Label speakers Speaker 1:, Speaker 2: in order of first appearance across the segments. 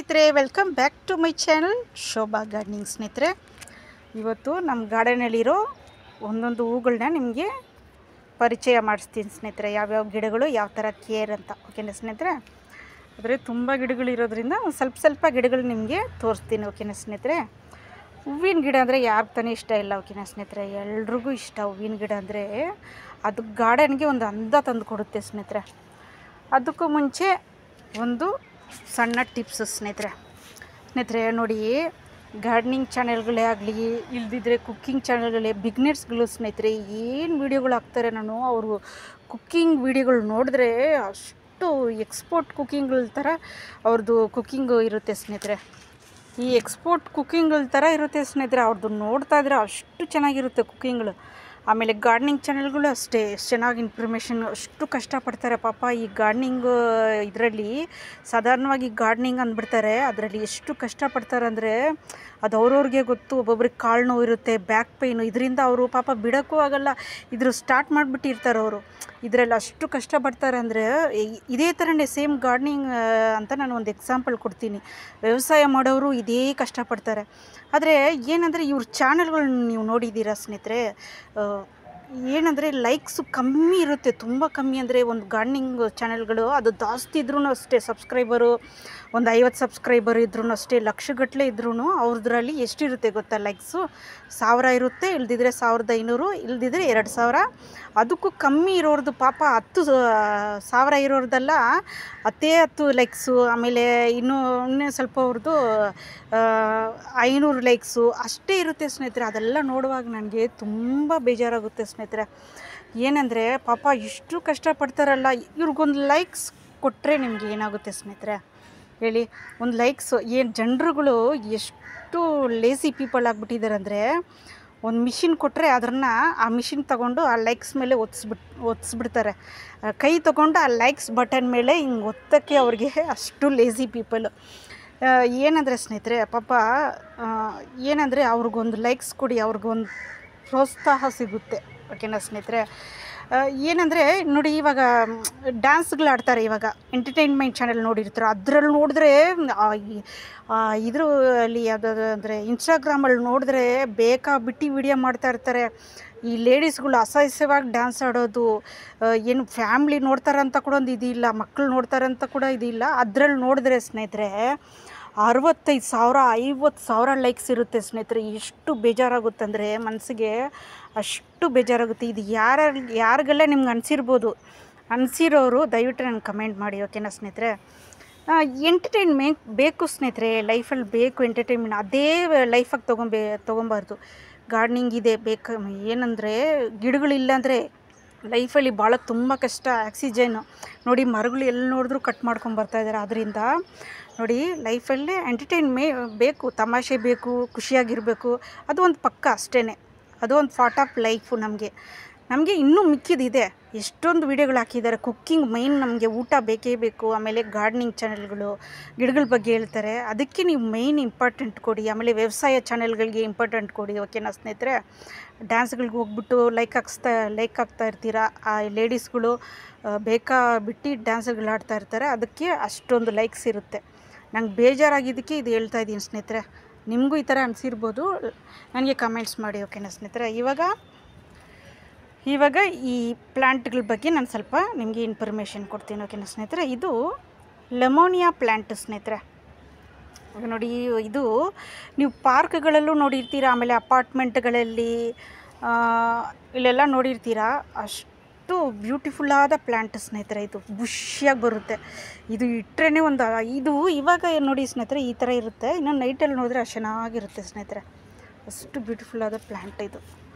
Speaker 1: ಸ್ನೇಹಿತರೆ, welcome back to my channel Shobha gardening. ಸ್ನೇಹಿತರೆ, ಇವತ್ತು ನಮ್ಮ ಗಾರ್ಡನಲ್ಲಿರೋ ಒಂದೊಂದು ಹೂಗಳನ್ನ ನಿಮಗೆ ಪರಿಚಯ ಮಾಡಿಸ್ತೀನಿ ಸ್ನೇಹಿತರೆ. ಯಾವ್ಯಾವ ಗಿಡಗಳು ಯಾವ ಥರ ಕೇರ್ ಅಂತ. ಓಕೆನಾ ಸ್ನೇಹಿತರೆ? ಆದರೆ ತುಂಬ ಗಿಡಗಳಿರೋದ್ರಿಂದ ಒಂದು ಸ್ವಲ್ಪ ಗಿಡಗಳು ನಿಮಗೆ ತೋರಿಸ್ತೀನಿ. ಓಕೆನಾ ಸ್ನೇಹಿತರೆ? ಹೂವಿನ ಗಿಡ ಅಂದರೆ ಯಾರಿಗೆ ತಾನೇ ಇಷ್ಟ ಇಲ್ಲ? ಓಕೆನಾ ಸ್ನೇಹಿತರೆ? ಎಲ್ರಿಗೂ ಇಷ್ಟ ಹೂವಿನ ಗಿಡ ಅಂದರೆ. ಅದು ಗಾರ್ಡನ್ಗೆ ಒಂದು ಅಂದ ತಂದು ಕೊಡುತ್ತೆ ಸ್ನೇಹಿತರೆ. ಅದಕ್ಕೂ ಮುಂಚೆ ಒಂದು ಸಣ್ಣ ಟಿಪ್ಸು ಸ್ನೇಹಿತರೆ ನೋಡಿ, ಗಾರ್ಡನಿಂಗ್ ಚಾನೆಲ್ಗಳೇ ಆಗಲಿ, ಇಲ್ದಿದ್ರೆ ಕುಕ್ಕಿಂಗ್ ಚಾನೆಲ್ಗಳೇ, ಬಿಗ್ನರ್ಸ್ಗಳು ಸ್ನೇಹಿತರೆ ಏನು ವೀಡಿಯೋಗಳು ಹಾಕ್ತಾರೆ. ನಾನು ಅವರು ಕುಕ್ಕಿಂಗ್ ವೀಡಿಯೋಗಳು ನೋಡಿದ್ರೆ ಅಷ್ಟು ಎಕ್ಸ್ಪೋರ್ಟ್ ಕುಕ್ಕಿಂಗ್ಗಳ ಥರ ಅವ್ರದ್ದು ಕುಕ್ಕಿಂಗು ಇರುತ್ತೆ ಸ್ನೇಹಿತರೆ. ಈ ಎಕ್ಸ್ಪೋರ್ಟ್ ಕುಕ್ಕಿಂಗ್ಗಳ ಥರ ಇರುತ್ತೆ ಸ್ನೇಹಿತರೆ. ಅವ್ರದ್ದು ನೋಡ್ತಾ ಇದ್ರೆ ಅಷ್ಟು ಚೆನ್ನಾಗಿರುತ್ತೆ ಕುಕ್ಕಿಂಗ್ಗಳು. ಆಮೇಲೆ ಗಾರ್ಡನಿಂಗ್ ಚಾನೆಲ್ಗಳು ಅಷ್ಟೇ, ಎಷ್ಟು ಚೆನ್ನಾಗಿ ಇನ್ಫಾರ್ಮೇಷನ್, ಅಷ್ಟು ಕಷ್ಟಪಡ್ತಾರೆ ಪಾಪ. ಈ ಗಾರ್ಡನಿಂಗ್ ಇದರಲ್ಲಿ ಸಾಧಾರಣವಾಗಿ ಗಾರ್ಡನಿಂಗ್ ಅಂದ್ಬಿಡ್ತಾರೆ, ಅದರಲ್ಲಿ ಎಷ್ಟು ಕಷ್ಟಪಡ್ತಾರೆ ಅಂದರೆ ಅದು ಅವ್ರವ್ರಿಗೆ ಗೊತ್ತು. ಒಬ್ಬೊಬ್ರಿಗೆ ಕಾಲು ನೋವು ಇರುತ್ತೆ, ಬ್ಯಾಕ್ ಪೈನು, ಇದರಿಂದ ಅವರು ಪಾಪ ಬಿಡೋಕ್ಕೂ ಆಗಲ್ಲ. ಇದ್ರ ಸ್ಟಾರ್ಟ್ ಮಾಡಿಬಿಟ್ಟಿರ್ತಾರೆ ಅವರು. ಇದರಲ್ಲಿ ಅಷ್ಟು ಕಷ್ಟಪಡ್ತಾರೆ ಅಂದರೆ ಇದೇ ಥರನೇ ಸೇಮ್ ಗಾರ್ಡನಿಂಗ್ ಅಂತ ನಾನು ಒಂದು ಎಕ್ಸಾಂಪಲ್ ಕೊಡ್ತೀನಿ. ವ್ಯವಸಾಯ ಮಾಡೋರು ಇದೇ ಕಷ್ಟಪಡ್ತಾರೆ. ಆದರೆ ಏನಂದರೆ ಇವ್ರ ಚಾನಲ್ಗಳನ್ನ ನೀವು ನೋಡಿದ್ದೀರಾ ಸ್ನೇಹಿತರೆ, ಏನಂದರೆ ಲೈಕ್ಸು ಕಮ್ಮಿ ಇರುತ್ತೆ, ತುಂಬ ಕಮ್ಮಿ. ಅಂದರೆ ಒಂದು ಗಾರ್ಡನಿಂಗ್ ಚಾನೆಲ್ಗಳು ಅದು ಜಾಸ್ತಿ ಇದ್ರೂ ಅಷ್ಟೇ ಸಬ್ಸ್ಕ್ರೈಬರು, ಒಂದು 50 ಸಬ್ಸ್ಕ್ರೈಬರ್ ಇದ್ರೂ ಅಷ್ಟೇ, ಲಕ್ಷಗಟ್ಟಲೆ ಇದ್ರೂ ಅವ್ರದ್ರಲ್ಲಿ ಎಷ್ಟಿರುತ್ತೆ ಗೊತ್ತಾ ಲೈಕ್ಸು? 1000 ಇರುತ್ತೆ, ಇಲ್ದಿದ್ರೆ 1500, ಇಲ್ದಿದ್ರೆ 2000. ಅದಕ್ಕೂ ಕಮ್ಮಿ ಇರೋರ್ದು ಪಾಪ 10,000 ಇರೋರ್ದೆಲ್ಲ 10 ಲೈಕ್ಸು. ಆಮೇಲೆ ಇನ್ನೂ ಸ್ವಲ್ಪ ಅವ್ರದ್ದು 500 ಲೈಕ್ಸು ಅಷ್ಟೇ ಇರುತ್ತೆ ಸ್ನೇಹಿತರೆ. ಅದೆಲ್ಲ ನೋಡುವಾಗ ನನಗೆ ತುಂಬ ಬೇಜಾರಾಗುತ್ತೆ ಸ್ನೇಹಿತರೆ. ಏನಂದರೆ ಪಾಪ ಇಷ್ಟು ಕಷ್ಟಪಡ್ತಾರಲ್ಲ, ಇವ್ರಿಗೊಂದು ಲೈಕ್ಸ್ ಕೊಟ್ಟರೆ ನಿಮಗೆ ಏನಾಗುತ್ತೆ ಸ್ನೇಹಿತರೆ ಹೇಳಿ? ಒಂದು ಲೈಕ್ಸು ಏನು ಜನರುಗಳು ಎಷ್ಟು ಲೇಸಿ ಪೀಪಲ್ ಆಗಿಬಿಟ್ಟಿದ್ದಾರೆ ಅಂದರೆ, ಒಂದು ಮಿಷಿನ್ ಕೊಟ್ಟರೆ ಆ ಮಿಷಿನ್ ತೊಗೊಂಡು ಆ ಲೈಕ್ಸ್ ಮೇಲೆ ಒತ್ತಿಸ್ಬಿಡ್ತಾರೆ. ಕೈ ತೊಗೊಂಡು ಆ ಲೈಕ್ಸ್ ಬಟನ್ ಮೇಲೆ ಹಿಂಗೆ ಒತ್ತಕ್ಕೆ ಅವ್ರಿಗೆ ಅಷ್ಟು ಲೇಸಿ ಪೀಪಲು. ಏನಂದರೆ ಸ್ನೇಹಿತರೆ ಪಾಪ, ಏನಂದರೆ ಅವ್ರಿಗೊಂದು ಲೈಕ್ಸ್ ಕೊಡಿ, ಅವ್ರಿಗೊಂದು ಪ್ರೋತ್ಸಾಹ ಸಿಗುತ್ತೆ. ಓಕೆನಾ ಸ್ನೇಹಿತರೆ? ಏನಂದರೆ ನೋಡಿ, ಇವಾಗ ಡ್ಯಾನ್ಸ್ಗಳು ಆಡ್ತಾರೆ, ಇವಾಗ ಎಂಟರ್ಟೈನ್ಮೆಂಟ್ ಚಾನೆಲ್ ನೋಡಿರ್ತಾರೆ. ಅದರಲ್ಲಿ ನೋಡಿದ್ರೆ ಇದರಲ್ಲಿ ಯಾವುದಾದ್ರು ಅಂದರೆ ಇನ್ಸ್ಟಾಗ್ರಾಮಲ್ಲಿ ನೋಡಿದ್ರೆ ಬೇಕಾಬಿಟ್ಟು ವಿಡಿಯೋ ಮಾಡ್ತಾ ಇರ್ತಾರೆ. ಈ ಲೇಡೀಸ್ಗಳು ಅಸಹ್ಯವಾಗಿ ಡ್ಯಾನ್ಸ್ ಆಡೋದು, ಏನು ಫ್ಯಾಮ್ಲಿ ನೋಡ್ತಾರಂತ ಕೂಡ ಒಂದು ಇದಿಲ್ಲ, ಮಕ್ಕಳು ನೋಡ್ತಾರಂತ ಕೂಡ ಇದಿಲ್ಲ. ಅದರಲ್ಲಿ ನೋಡಿದ್ರೆ ಸ್ನೇಹಿತರೆ 65,000 50,000 ಲೈಕ್ಸ್ ಇರುತ್ತೆ ಸ್ನೇಹಿತರೆ. ಎಷ್ಟು ಬೇಜಾರಾಗುತ್ತೆ ಅಂದರೆ ಮನಸ್ಸಿಗೆ, ಅಷ್ಟು ಬೇಜಾರಾಗುತ್ತೆ. ಇದು ಯಾರಿಗೆಲ್ಲ ನಿಮ್ಗೆ ಅನಿಸಿರೋರು ದಯವಿಟ್ಟು ನನಗೆ ಕಮೆಂಟ್ ಮಾಡಿ. ಓಕೆನಾ ಸ್ನೇಹಿತರೆ? ಎಂಟರ್ಟೈನ್ಮೆಂಟ್ ಬೇಕು ಸ್ನೇಹಿತರೆ, ಲೈಫಲ್ಲಿ ಬೇಕು ಎಂಟರ್ಟೈನ್ಮೆಂಟ್. ಅದೇ ಲೈಫಾಗಿ ತೊಗೊಬಾರ್ದು. ಗಾರ್ಡನಿಂಗ್ ಇದೆ ಬೇಕು. ಏನಂದರೆ ಗಿಡಗಳಿಲ್ಲ ಅಂದರೆ ಲೈಫಲ್ಲಿ ಭಾಳ ತುಂಬ ಕಷ್ಟ. ಆಕ್ಸಿಜನ್ನು ನೋಡಿ, ಮರಗಳು ಎಲ್ಲಿ ನೋಡಿದ್ರೂ ಕಟ್ ಮಾಡ್ಕೊಂಡು ಬರ್ತಾಯಿದ್ದಾರೆ. ಅದರಿಂದ ನೋಡಿ, ಲೈಫಲ್ಲಿ ಬೇಕು, ತಮಾಷೆ ಬೇಕು, ಖುಷಿಯಾಗಿರಬೇಕು. ಅದು ಒಂದು ಪಕ್ಕ ಅಷ್ಟೇ, ಅದು ಒಂದು ಪಾರ್ಟ್ ಆಫ್ ಲೈಫು. ನಮಗೆ ಇನ್ನೂ ಮಿಕ್ಕಿದಿದೆ. ಎಷ್ಟೊಂದು ವೀಡಿಯೋಗಳು ಹಾಕಿದ್ದಾರೆ. ಕುಕ್ಕಿಂಗ್ ಮೈನ್, ನಮಗೆ ಊಟ ಬೇಕೇ ಬೇಕು. ಆಮೇಲೆ ಗಾರ್ಡನಿಂಗ್ ಚಾನೆಲ್ಗಳು ಗಿಡಗಳ ಬಗ್ಗೆ ಹೇಳ್ತಾರೆ, ಅದಕ್ಕೆ ನೀವು ಮೈನ್ ಇಂಪಾರ್ಟೆಂಟ್ ಕೊಡಿ. ಆಮೇಲೆ ವ್ಯವಸಾಯ ಚಾನೆಲ್ಗಳಿಗೆ ಇಂಪಾರ್ಟೆಂಟ್ ಕೊಡಿ. ಓಕೆನಾ ಸ್ನೇಹಿತರೆ? ಡ್ಯಾನ್ಸ್ಗಳಿಗೆ ಹೋಗ್ಬಿಟ್ಟು ಲೈಕ್ ಆಗ್ತಾ ಇರ್ತೀರಾ. ಆ ಲೇಡೀಸ್ಗಳು ಬೇಕಾಬಿಟ್ಟು ಡ್ಯಾನ್ಸ್ಗಳು ಆಡ್ತಾ ಇರ್ತಾರೆ, ಅದಕ್ಕೆ ಅಷ್ಟೊಂದು ಲೈಕ್ಸ್ ಇರುತ್ತೆ. ನಂಗೆ ಬೇಜಾರಾಗಿದ್ದಕ್ಕೆ ಇದು ಹೇಳ್ತಾ ಇದ್ದೀನಿ ಸ್ನೇಹಿತರೆ. ನಿಮಗೂ ಈ ಥರ ಅನಿಸಿರ್ಬೋದು, ನನಗೆ ಕಮೆಂಟ್ಸ್ ಮಾಡಿ. ಓಕೆನಾ ಸ್ನೇಹಿತರೆ? ಇವಾಗ ಈ ಪ್ಲ್ಯಾಂಟ್ಗಳ ಬಗ್ಗೆ ನಾನು ಸ್ವಲ್ಪ ನಿಮಗೆ ಇನ್ಫಾರ್ಮೇಷನ್ ಕೊಡ್ತೀನಿ. ಓಕೆನಾ ಸ್ನೇಹಿತರೆ? ಇದು ಲೆಮೋನಿಯಾ ಪ್ಲ್ಯಾಂಟ್ ಸ್ನೇಹಿತರೆ. ನೋಡಿ, ಇದು ನೀವು ಪಾರ್ಕ್ಗಳಲ್ಲೂ ನೋಡಿರ್ತೀರ, ಆಮೇಲೆ ಅಪಾರ್ಟ್ಮೆಂಟ್ಗಳಲ್ಲಿ ಇಲ್ಲೆಲ್ಲ ನೋಡಿರ್ತೀರ. ಅಷ್ಟು ಬ್ಯೂಟಿಫುಲ್ಲಾದ ಪ್ಲ್ಯಾಂಟ್ ಸ್ನೇಹಿತರೆ. ಇದು ಬುಷಿಯಾಗಿ ಬರುತ್ತೆ. ಇದು ಇಟ್ಟರೆ ಇವಾಗ ನೋಡಿ ಸ್ನೇಹಿತರೆ, ಈ ಥರ ಇರುತ್ತೆ. ಇನ್ನು ನೈಟಲ್ಲಿ ನೋಡಿದ್ರೆ ಅಷ್ಟು ಚೆನ್ನಾಗಿರುತ್ತೆ ಸ್ನೇಹಿತರೆ. ಅಷ್ಟು ಬ್ಯೂಟಿಫುಲ್ಲಾದ ಪ್ಲ್ಯಾಂಟ್ ಇದು.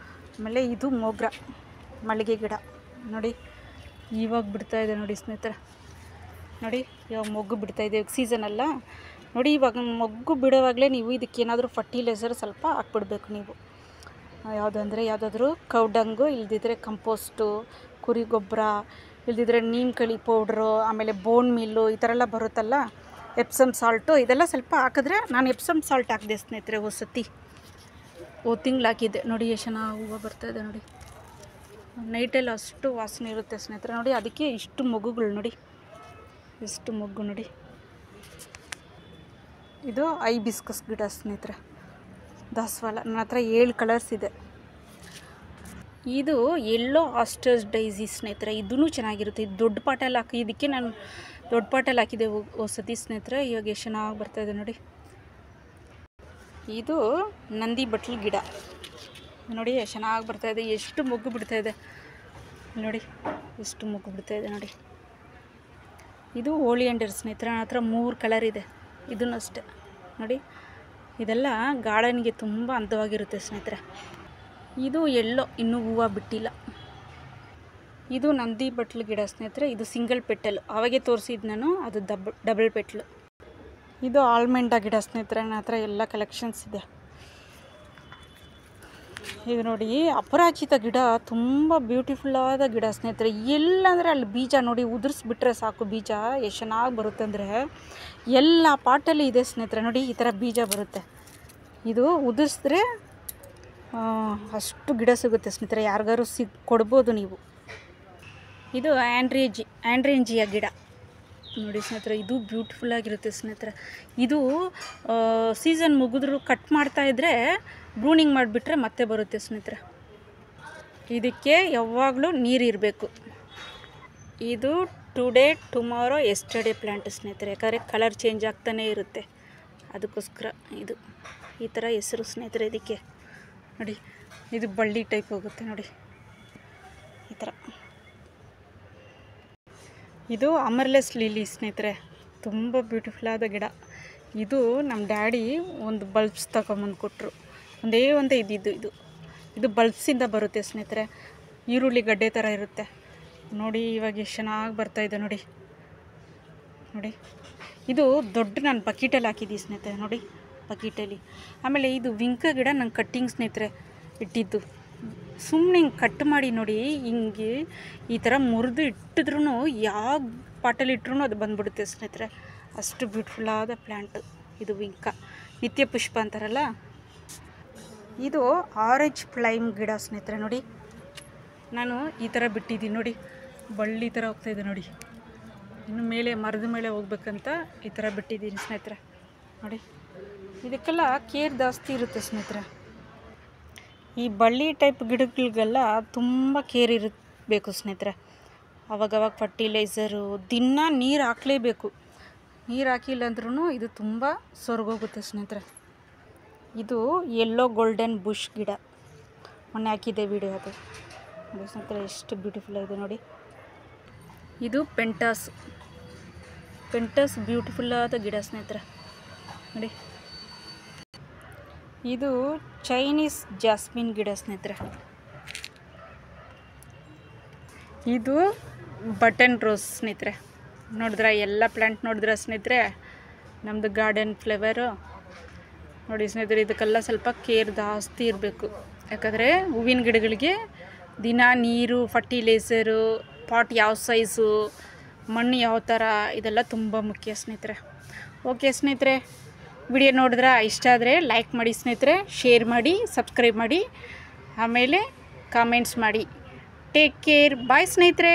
Speaker 1: ಆಮೇಲೆ ಇದು ಮೊಗ್ರ ಮಲ್ಲಿಗೆ ಗಿಡ ನೋಡಿ, ಇವಾಗ ಬಿಡ್ತಾಯಿದೆ ನೋಡಿ ಸ್ನೇಹಿತರೆ. ನೋಡಿ, ಇವಾಗ ಮೊಗ್ಗು ಬಿಡ್ತಾಯಿದೆ, ಸೀಸನಲ್ಲ ನೋಡಿ. ಇವಾಗ ಮೊಗ್ಗು ಬಿಡೋವಾಗಲೇ ನೀವು ಇದಕ್ಕೇನಾದರೂ ಫರ್ಟಿಲೈಸರ್ ಸ್ವಲ್ಪ ಹಾಕ್ಬಿಡ್ಬೇಕು ನೀವು. ಯಾವುದಾದ್ರೂ ಕೌಡಂಗು, ಇಲ್ದಿದ್ರೆ ಕಂಪೋಸ್ಟು, ಕುರಿ ಗೊಬ್ಬರ, ಇಲ್ದಿದ್ರೆ ನೀಮ್ ಕಳಿ ಪೌಡ್ರು, ಆಮೇಲೆ ಬೋನ್ ಮಿಲ್ಲು, ಈ ಥರ ಎಲ್ಲ ಬರುತ್ತಲ್ಲ, ಎಪ್ಸಮ್ ಸಾಲ್ಟು, ಇದೆಲ್ಲ ಸ್ವಲ್ಪ ಹಾಕಿದ್ರೆ. ನಾನು ಎಪ್ಸಮ್ ಸಾಲ್ಟ್ ಹಾಕಿದೆ ಸ್ನೇಹಿತರೆ ಹೋದ ತಿಂಗಳು ಹಾಕಿದ್ದೆ. ನೋಡಿ ಎಷ್ಟು ಚೆನ್ನಾಗಿ ಹೂವು ಬರ್ತಾಯಿದೆ ನೋಡಿ. ನೈಟೆಲ್ಲ ಅಷ್ಟು ವಾಸನೆ ಇರುತ್ತೆ ಸ್ನೇಹಿತರೆ. ನೋಡಿ, ಅದಕ್ಕೆ ಇಷ್ಟು ಮೊಗ್ಗುಗಳು ನೋಡಿ, ಎಷ್ಟು ಮೊಗ್ಗು ನೋಡಿ. ಇದು ಐಬಿಸ್ಕಸ್ ಗಿಡ ಸ್ನೇಹಿತರೆ, ದಾಸವಾಳ. ನನ್ನ ಹತ್ರ 7 ಕಲರ್ಸ್ ಇದೆ. ಇದು ಎಲ್ಲೋ ಆಸ್ಟರ್ಸ್ ಡೈಸಿ ಸ್ನೇಹಿತರೆ, ಇದೂ ಚೆನ್ನಾಗಿರುತ್ತೆ. ಇದು ದೊಡ್ಡ ಪಾಟಲ್ಲಿ ಹಾಕಿದ್ದಕ್ಕೆ ನಾನು ದೊಡ್ಡ ಪಾಟಲ್ಲಿ ಹಾಕಿದ್ದೆ ಹೊಸತಿ ಸ್ನೇಹಿತರೆ. ಇವಾಗ ಎಷ್ಟು ಚೆನ್ನಾಗಿ ಬರ್ತಾಯಿದೆ ನೋಡಿ. ಇದು ನಂದಿ ಬಟ್ಲು ಗಿಡ ನೋಡಿ, ಎಷ್ಟು ಚೆನ್ನಾಗಿ ಬರ್ತಾಯಿದೆ, ಎಷ್ಟು ಮೊಗ್ಗು ಬಿಡ್ತಾಯಿದೆ ನೋಡಿ, ಎಷ್ಟು ಮೊಗ್ಗು ಬಿಡ್ತಾಯಿದೆ ನೋಡಿ. ಇದು ಓಲಿಯಂಡರ್ ಸ್ನೇಹಿತರೆ, ನನ್ನ ಹತ್ರ 3 ಕಲರ್ ಇದೆ. ಇದೂ ಅಷ್ಟೆ ನೋಡಿ. ಇದೆಲ್ಲ ಗಾರ್ಡನ್ಗೆ ತುಂಬ ಅಂದವಾಗಿರುತ್ತೆ ಸ್ನೇಹಿತರೆ. ಇದು ಎಲ್ಲೋ ಇನ್ನೂ ಹೂವು ಬಿಟ್ಟಿಲ್ಲ. ಇದು ನಂದಿ ಬಟ್ಲು ಗಿಡ ಸ್ನೇಹಿತರೆ, ಇದು ಸಿಂಗಲ್ ಪೆಟಲ್. ಅವಾಗೆ ತೋರಿಸಿದ್ದು ನಾನು, ಅದು ಡಬಲ್ ಪೆಟ್ಲು. ಇದು ಆಲ್ಮೆಂಡ ಗಿಡ ಸ್ನೇಹಿತರೆ, ನನ್ನ ಹತ್ರ ಎಲ್ಲ ಕಲೆಕ್ಷನ್ಸ್ ಇದೆ. ಇದು ನೋಡಿ ಅಪರಾಜಿತ ಗಿಡ, ತುಂಬ ಬ್ಯೂಟಿಫುಲ್ಲಾದ ಗಿಡ ಸ್ನೇಹಿತರೆ. ಎಲ್ಲಂದರೆ ಅಲ್ಲಿ ಬೀಜ ನೋಡಿ, ಉದುರಿಸ್ಬಿಟ್ರೆ ಸಾಕು ಬೀಜ ಎಷ್ಟು ಚೆನ್ನಾಗಿ ಬರುತ್ತೆ ಅಂದರೆ. ಎಲ್ಲ ಪಾಟಲ್ಲಿ ಇದೆ ಸ್ನೇಹಿತರೆ ನೋಡಿ, ಈ ಥರ ಬೀಜ ಬರುತ್ತೆ. ಇದು ಉದುರಿಸಿದ್ರೆ ಅಷ್ಟು ಗಿಡ ಸಿಗುತ್ತೆ ಸ್ನೇಹಿತರೆ, ಯಾರಿಗಾರು ಕೊಡ್ಬೋದು ನೀವು. ಇದು ಆ್ಯಂಡ್ರೇಂಜಿಯ ಗಿಡ ನೋಡಿ ಸ್ನೇಹಿತರೆ, ಇದು ಬ್ಯೂಟಿಫುಲ್ಲಾಗಿರುತ್ತೆ ಸ್ನೇಹಿತರೆ. ಇದು ಸೀಸನ್ ಮುಗಿದ್ರು ಕಟ್ ಮಾಡ್ತಾಯಿದ್ರೆ ಬ್ರೂನಿಂಗ್ ಮಾಡಿಬಿಟ್ರೆ ಮತ್ತೆ ಬರುತ್ತೆ ಸ್ನೇಹಿತರೆ. ಇದಕ್ಕೆ ಯಾವಾಗಲೂ ನೀರಿರಬೇಕು. ಇದು ಟುಡೇ ಟುಮಾರೋ ಎಸ್ಟರ್ಡೇ ಪ್ಲ್ಯಾಂಟ್ ಸ್ನೇಹಿತರೆ, ಯಾಕಂದರೆ ಕಲರ್ ಚೇಂಜ್ ಆಗ್ತಾನೇ ಇರುತ್ತೆ, ಅದಕ್ಕೋಸ್ಕರ ಇದು ಈ ಥರ ಹೆಸರು ಸ್ನೇಹಿತರೆ ಇದಕ್ಕೆ ನೋಡಿ. ಇದು ಬಳ್ಳಿ ಟೈಪ್ ಹೋಗುತ್ತೆ ನೋಡಿ ಈ ಥರ. ಇದು ಅಮರ್ಲೆಸ್ ಲಿಲಿ ಸ್ನೇಹಿತರೆ, ತುಂಬ ಬ್ಯೂಟಿಫುಲ್ಲಾದ ಗಿಡ. ಇದು ನಮ್ಮ ಡ್ಯಾಡಿ ಒಂದು ಬಲ್ಬ್ಸ್ ತಗೊಂಬಂದು ಕೊಟ್ಟರು. ಒಂದೇ ಇದ್ದಿದ್ದು ಇದು ಬಲ್ಬ್ಸಿಂದ ಬರುತ್ತೆ ಸ್ನೇಹಿತರೆ. ಈರುಳ್ಳಿ ಗಡ್ಡೆ ಥರ ಇರುತ್ತೆ ನೋಡಿ. ಇವಾಗ ಎಷ್ಟು ಚೆನ್ನಾಗಿ ಬರ್ತಾಯಿದೆ ನೋಡಿ ನೋಡಿ. ಇದು ದೊಡ್ಡ ನಾನು ಬಕೀಟಲ್ಲಿ ಹಾಕಿದ್ದೀನಿ ಸ್ನೇಹಿತರೆ ನೋಡಿ, ಬಕೀಟಲ್ಲಿ. ಆಮೇಲೆ ಇದು ವಿಂಕ ಗಿಡ ನಂಗೆ ಕಟ್ಟಿಂಗ್ ಸ್ನೇಹಿತರೆ ಇಟ್ಟಿದ್ದು. ಸುಮ್ಮನೆ ಹಿಂಗೆ ಕಟ್ ಮಾಡಿ ನೋಡಿ, ಹಿಂಗೆ ಈ ಥರ ಮುರಿದು ಇಟ್ಟಿದ್ರೂ ಯಾವ ಪಾಟಲ್ಲಿ ಇಟ್ಟರೂ ಅದು ಬಂದುಬಿಡುತ್ತೆ ಸ್ನೇಹಿತರೆ. ಅಷ್ಟು ಬ್ಯೂಟಿಫುಲ್ಲಾದ ಪ್ಲ್ಯಾಂಟು ಇದು ವಿಂಕ, ನಿತ್ಯ ಪುಷ್ಪ ಅಂತಾರಲ್ಲ. ಇದು ಆರೆಂಜ್ ಪ್ಲೈಮ್ ಗಿಡ ಸ್ನೇಹಿತರೆ ನೋಡಿ. ನಾನು ಈ ಥರ ಬಿಟ್ಟಿದ್ದೀನಿ ನೋಡಿ, ಬಳ್ಳಿ ಥರ ಹೋಗ್ತಾಯಿದೆ ನೋಡಿ. ಇನ್ನು ಮೇಲೆ ಮರದ ಮೇಲೆ ಹೋಗ್ಬೇಕಂತ ಈ ಥರ ಬಿಟ್ಟಿದ್ದೀನಿ ಸ್ನೇಹಿತರೆ ನೋಡಿ. ಇದಕ್ಕೆಲ್ಲ ಕೇರ್ ಜಾಸ್ತಿ ಇರುತ್ತೆ ಸ್ನೇಹಿತರೆ. ಈ ಬಳ್ಳಿ ಟೈಪ್ ಗಿಡಗಳಿಗೆಲ್ಲ ತುಂಬ ಕೇರ್ ಇರಬೇಕು ಸ್ನೇಹಿತರೆ. ಅವಾಗವಾಗ ಫರ್ಟಿಲೈಸರು ದಿನ ನೀರು ಹಾಕಲೇಬೇಕು. ನೀರು ಹಾಕಿಲ್ಲ ಅಂದ್ರೂ ಇದು ತುಂಬ ಸೊರಗೋಗುತ್ತೆ ಸ್ನೇಹಿತರೆ. ಇದು ಯೆಲ್ಲೋ ಗೋಲ್ಡನ್ ಬುಷ್ ಗಿಡ, ಮೊನ್ನೆ ಹಾಕಿದ್ದೆ ವಿಡಿಯೋ ಅದು ನೋಡಿ ಸ್ನೇಹಿತರೆ, ಎಷ್ಟು ಬ್ಯೂಟಿಫುಲ್ ಆಗಿದೆ ನೋಡಿ. ಇದು ಪೆಂಟಾಸ್ ಬ್ಯೂಟಿಫುಲ್ಲಾದ ಗಿಡ ಸ್ನೇಹಿತರೆ ನೋಡಿ. ಇದು ಚೈನೀಸ್ ಜಾಸ್ಮಿನ್ ಗಿಡ ಸ್ನೇಹಿತರೆ. ಇದು ಬಟನ್ ರೋಸ್ ಸ್ನೇಹಿತರೆ. ನೋಡಿದ್ರೆ ಎಲ್ಲ ಪ್ಲ್ಯಾಂಟ್ ನೋಡಿದ್ರೆ ಸ್ನೇಹಿತರೆ, ನಮ್ಮದು ಗಾರ್ಡನ್ ಫ್ಲೇವರು ನೋಡಿ ಸ್ನೇಹಿತರೆ. ಇದಕ್ಕೆಲ್ಲ ಸ್ವಲ್ಪ ಕೇರ್ ಜಾಸ್ತಿ ಇರಬೇಕು, ಯಾಕಂದರೆ ಹೂವಿನ ಗಿಡಗಳಿಗೆ ದಿನ ನೀರು, ಫರ್ಟಿಲೈಸರು, ಪಾಟ್ ಯಾವ ಸೈಜು, ಮಣ್ಣು ಯಾವ ಥರ, ಇದೆಲ್ಲ ತುಂಬ ಮುಖ್ಯ ಸ್ನೇಹಿತರೆ. ಓಕೆ ಸ್ನೇಹಿತರೆ, ವಿಡಿಯೋ ನೋಡಿದ್ರೆ ಇಷ್ಟ ಆದರೆ ಲೈಕ್ ಮಾಡಿ ಸ್ನೇಹಿತರೆ, ಶೇರ್ ಮಾಡಿ, ಸಬ್ಸ್ಕ್ರೈಬ್ ಮಾಡಿ, ಆಮೇಲೆ ಕಾಮೆಂಟ್ಸ್ ಮಾಡಿ. ಟೇಕ್ ಕೇರ್, ಬಾಯ್ ಸ್ನೇಹಿತರೆ.